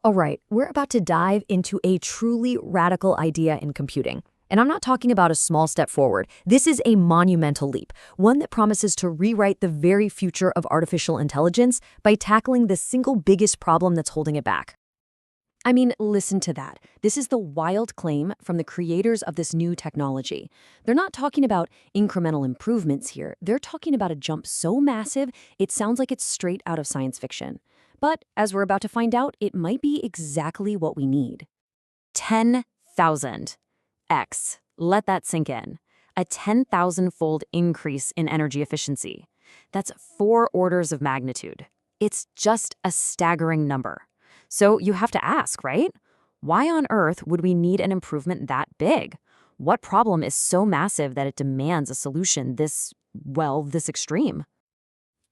All right, we're about to dive into a truly radical idea in computing. And I'm not talking about a small step forward. This is a monumental leap, one that promises to rewrite the very future of artificial intelligence by tackling the single biggest problem that's holding it back. I mean, listen to that. This is the wild claim from the creators of this new technology. They're not talking about incremental improvements here. They're talking about a jump so massive, it sounds like it's straight out of science fiction. But as we're about to find out, it might be exactly what we need. 10,000 x. Let that sink in. A 10,000-fold increase in energy efficiency. That's 4 orders of magnitude. It's just a staggering number. So you have to ask, right? Why on earth would we need an improvement that big? What problem is so massive that it demands a solution this extreme?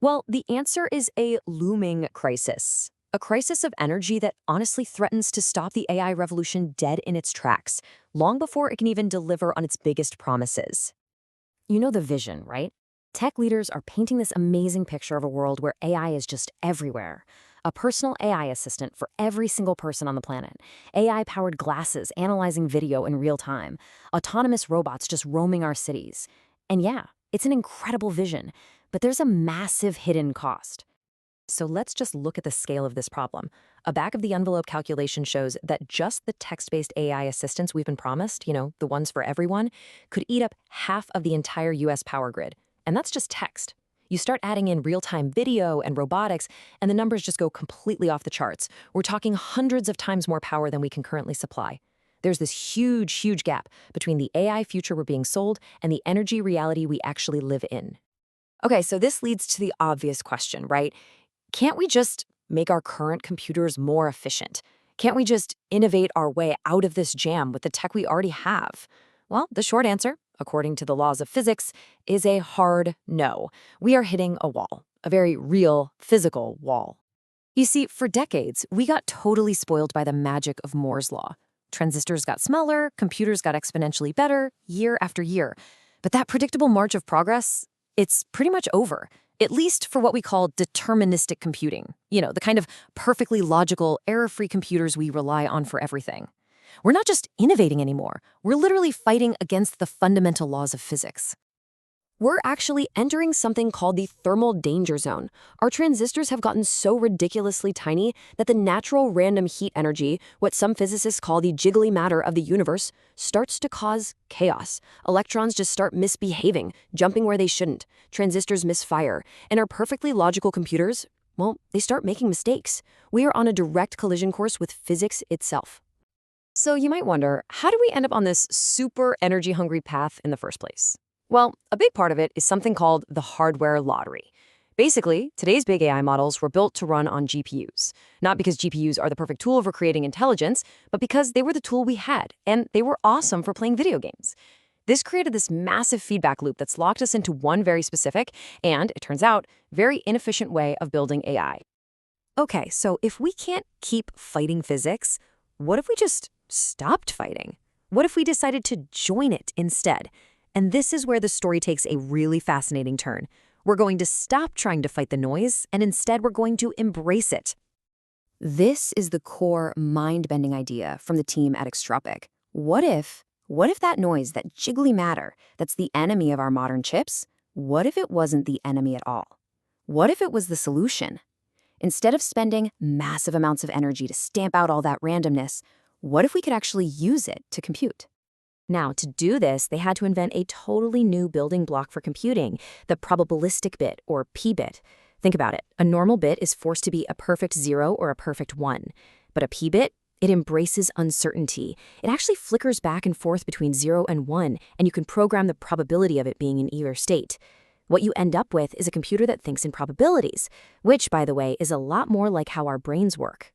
Well, the answer is a looming crisis. A crisis of energy that honestly threatens to stop the AI revolution dead in its tracks, long before it can even deliver on its biggest promises. You know the vision, right? Tech leaders are painting this amazing picture of a world where AI is just everywhere. A personal AI assistant for every single person on the planet. AI-powered glasses analyzing video in real time. Autonomous robots just roaming our cities. And yeah, it's an incredible vision, but there's a massive hidden cost. So let's just look at the scale of this problem. A back-of-the-envelope calculation shows that just the text-based AI assistants we've been promised, the ones for everyone, could eat up half of the entire US power grid. And that's just text. You start adding in real-time video and robotics, and the numbers just go completely off the charts. We're talking hundreds of times more power than we can currently supply. There's this huge, huge gap between the AI future we're being sold and the energy reality we actually live in. Okay, so this leads to the obvious question, right? Can't we just make our current computers more efficient? Can't we just innovate our way out of this jam with the tech we already have? Well, the short answer, according to the laws of physics, is a hard no. We are hitting a wall, a very real, physical wall. You see, for decades, we got totally spoiled by the magic of Moore's law. Transistors got smaller, computers got exponentially better, year after year. But that predictable march of progress, it's pretty much over, at least for what we call deterministic computing. The kind of perfectly logical, error-free computers we rely on for everything. We're not just innovating anymore. We're literally fighting against the fundamental laws of physics. We're actually entering something called the thermal danger zone. Our transistors have gotten so ridiculously tiny that the natural random heat energy, what some physicists call the jiggly matter of the universe, starts to cause chaos. Electrons just start misbehaving, jumping where they shouldn't. Transistors misfire. And our perfectly logical computers, they start making mistakes. We are on a direct collision course with physics itself. So you might wonder, how do we end up on this super energy-hungry path in the first place? Well, a big part of it is something called the hardware lottery. Basically, today's big AI models were built to run on GPUs. Not because GPUs are the perfect tool for creating intelligence, but because they were the tool we had, and they were awesome for playing video games. This created this massive feedback loop that's locked us into one very specific, and, it turns out, very inefficient way of building AI. Okay, so if we can't keep fighting physics, what if we just stopped fighting? What if we decided to join it instead? And this is where the story takes a really fascinating turn. We're going to stop trying to fight the noise, and instead we're going to embrace it. This is the core mind-bending idea from the team at Extropic. What if that noise, that jiggly matter, that's the enemy of our modern chips, what if it wasn't the enemy at all? What if it was the solution? Instead of spending massive amounts of energy to stamp out all that randomness, what if we could actually use it to compute? Now, to do this, they had to invent a totally new building block for computing, the probabilistic bit, or p-bit. Think about it. A normal bit is forced to be a perfect 0 or a perfect 1. But a p-bit, it embraces uncertainty. It actually flickers back and forth between 0 and 1, and you can program the probability of it being in either state. What you end up with is a computer that thinks in probabilities, which, by the way, is a lot more like how our brains work.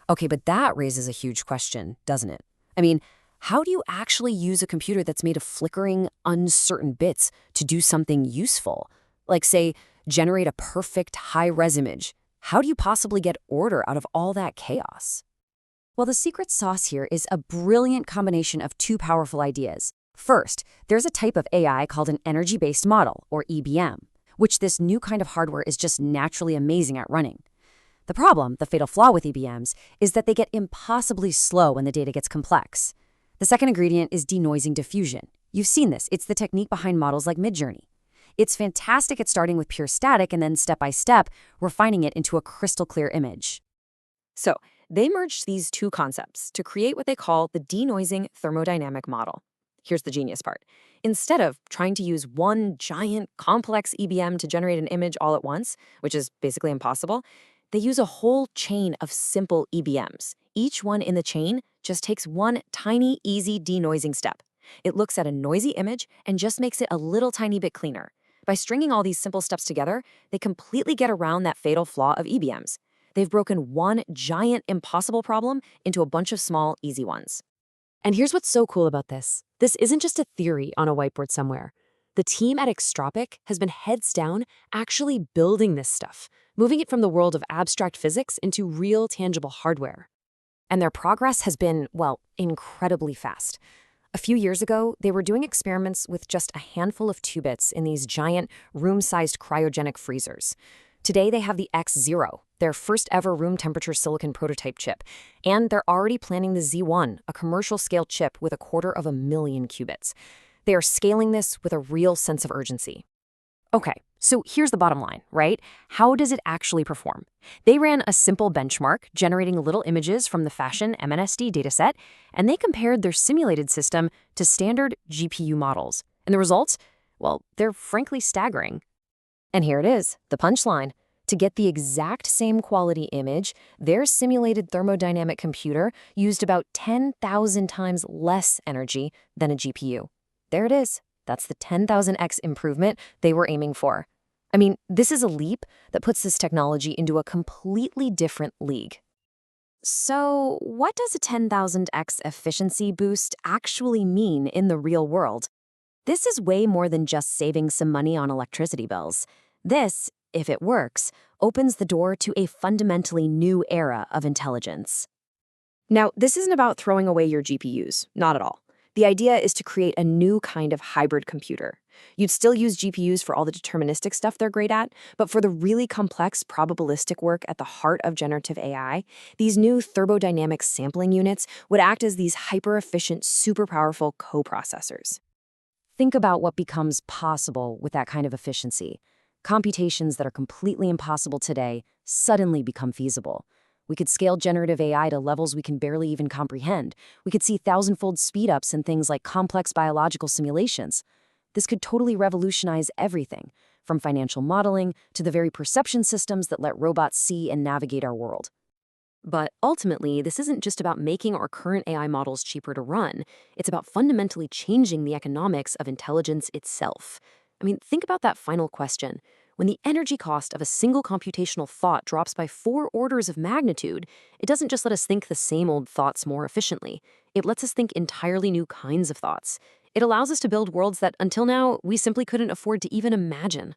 Okay, but that raises a huge question, doesn't it? I mean, how do you actually use a computer that's made of flickering, uncertain bits to do something useful? Like, say, generate a perfect high-res image. How do you possibly get order out of all that chaos? Well, the secret sauce here is a brilliant combination of two powerful ideas. First, there's a type of AI called an energy-based model, or EBM, which this new kind of hardware is just naturally amazing at running. The problem, the fatal flaw with EBMs, is that they get impossibly slow when the data gets complex. The second ingredient is denoising diffusion. You've seen this. It's the technique behind models like Midjourney. It's fantastic at starting with pure static and then step by step, refining it into a crystal clear image. So they merged these two concepts to create what they call the denoising thermodynamic model. Here's the genius part. Instead of trying to use one giant complex EBM to generate an image all at once, which is basically impossible, they use a whole chain of simple EBMs. Each one in the chain just takes one tiny, easy denoising step. It looks at a noisy image and just makes it a little tiny bit cleaner. By stringing all these simple steps together, they completely get around that fatal flaw of EBMs. They've broken one giant impossible problem into a bunch of small, easy ones. And here's what's so cool about this. This isn't just a theory on a whiteboard somewhere. The team at Extropic has been heads down actually building this stuff, moving it from the world of abstract physics into real, tangible hardware. And their progress has been, well, incredibly fast. A few years ago, they were doing experiments with just a handful of qubits in these giant, room-sized cryogenic freezers. Today, they have the X0, their first ever room temperature silicon prototype chip, and they're already planning the Z1, a commercial-scale chip with 250,000 qubits. They are scaling this with a real sense of urgency. Okay, so here's the bottom line, right? How does it actually perform? They ran a simple benchmark, generating little images from the Fashion MNSD dataset, and they compared their simulated system to standard GPU models. And the results? Well, they're frankly staggering. And here it is, the punchline. To get the exact same quality image, their simulated thermodynamic computer used about 10,000 times less energy than a GPU. There it is. That's the 10,000x improvement they were aiming for. I mean, this is a leap that puts this technology into a completely different league. So, what does a 10,000x efficiency boost actually mean in the real world? This is way more than just saving some money on electricity bills. This, if it works, opens the door to a fundamentally new era of intelligence. Now, this isn't about throwing away your GPUs, not at all. The idea is to create a new kind of hybrid computer. You'd still use GPUs for all the deterministic stuff they're great at, but for the really complex probabilistic work at the heart of generative AI, these new thermodynamic sampling units would act as these hyper-efficient, super powerful coprocessors. Think about what becomes possible with that kind of efficiency. Computations that are completely impossible today suddenly become feasible. We could scale generative AI to levels we can barely even comprehend. We could see thousand-fold speed-ups in things like complex biological simulations. This could totally revolutionize everything, from financial modeling to the very perception systems that let robots see and navigate our world. But ultimately, this isn't just about making our current AI models cheaper to run. It's about fundamentally changing the economics of intelligence itself. I mean, think about that final question. When the energy cost of a single computational thought drops by 4 orders of magnitude, it doesn't just let us think the same old thoughts more efficiently. It lets us think entirely new kinds of thoughts. It allows us to build worlds that, until now, we simply couldn't afford to even imagine.